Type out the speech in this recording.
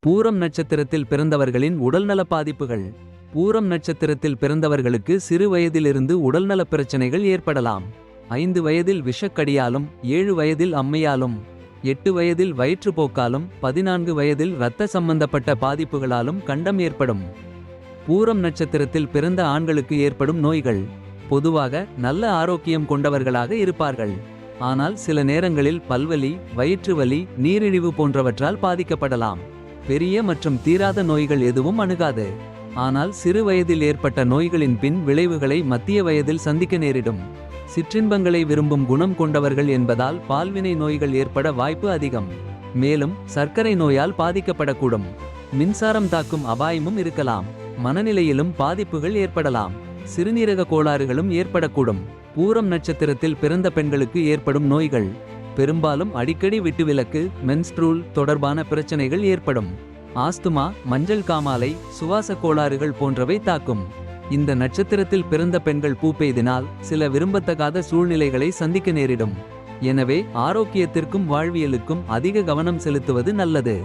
பூரம் நட்சத்திரத்தில் பிறந்தவர்களின் உடல்நல பாதிப்புகள். பூரம் நட்சத்திரத்தில் பிறந்தவர்களுக்கு சிறு வயதிலிருந்து உடல்நலப் பிரச்சனைகள் ஏற்படலாம். 5 வயதில் விஷக்கடியாலும் 7 வயதில் அம்மையாலும் 8 வயதில் வயிற்றுப்போக்காலும் 14 வயதில் இரத்த சம்பந்தப்பட்ட பாதிப்புகளாலும் கண்டம் ஏற்படும். பூரம் நட்சத்திரத்தில் பிறந்த ஆண்களுக்கு ஏற்படும் நோய்கள். பொதுவாக நல்ல ஆரோக்கியம் கொண்டவர்களாக இருப்பார்கள். ஆனால் சில நேரங்களில் பல்வலி, வயிற்று வலி, நீரிழிவு போன்றவற்றால் பாதிக்கப்படலாம். பெரிய மற்றும் தீராத நோய்கள் எதுவும் அணுகாது. ஆனால் சிறு வயதில் ஏற்பட்ட நோய்களின் பின் விளைவுகளை மத்திய வயதில் சந்திக்க நேரிடும். சிற்றின்பங்களை விரும்பும் குணம் கொண்டவர்கள் என்பதால் பால்வினை நோய்கள் ஏற்பட வாய்ப்பு அதிகம். மேலும் சர்க்கரை நோயால் பாதிக்கப்படக்கூடும். மின்சாரம் தாக்கும் அபாயமும் இருக்கலாம். மனநிலையிலும் பாதிப்புகள் ஏற்படலாம். சிறுநீரக கோளாறுகளும் ஏற்படக்கூடும். பூரம் நட்சத்திரத்தில் பிறந்த பெண்களுக்கு ஏற்படும் நோய்கள். பெரும்பாலும் அடிக்கடி விட்டுவிலக்கு, மென்ஸ்ட்ரூல் தொடர்பான பிரச்சனைகள் ஏற்படும். ஆஸ்துமா, மஞ்சள் காமாலை, சுவாச கோளாறுகள் போன்றவை தாக்கும். இந்த நட்சத்திரத்தில் பிறந்த பெண்கள் பூப்பெய்தினால் சில விரும்பத்தகாத சூழ்நிலைகளை சந்திக்க நேரிடும். எனவே ஆரோக்கியத்திற்கும் வாழ்வியலுக்கும் அதிக கவனம் செலுத்துவது நல்லது.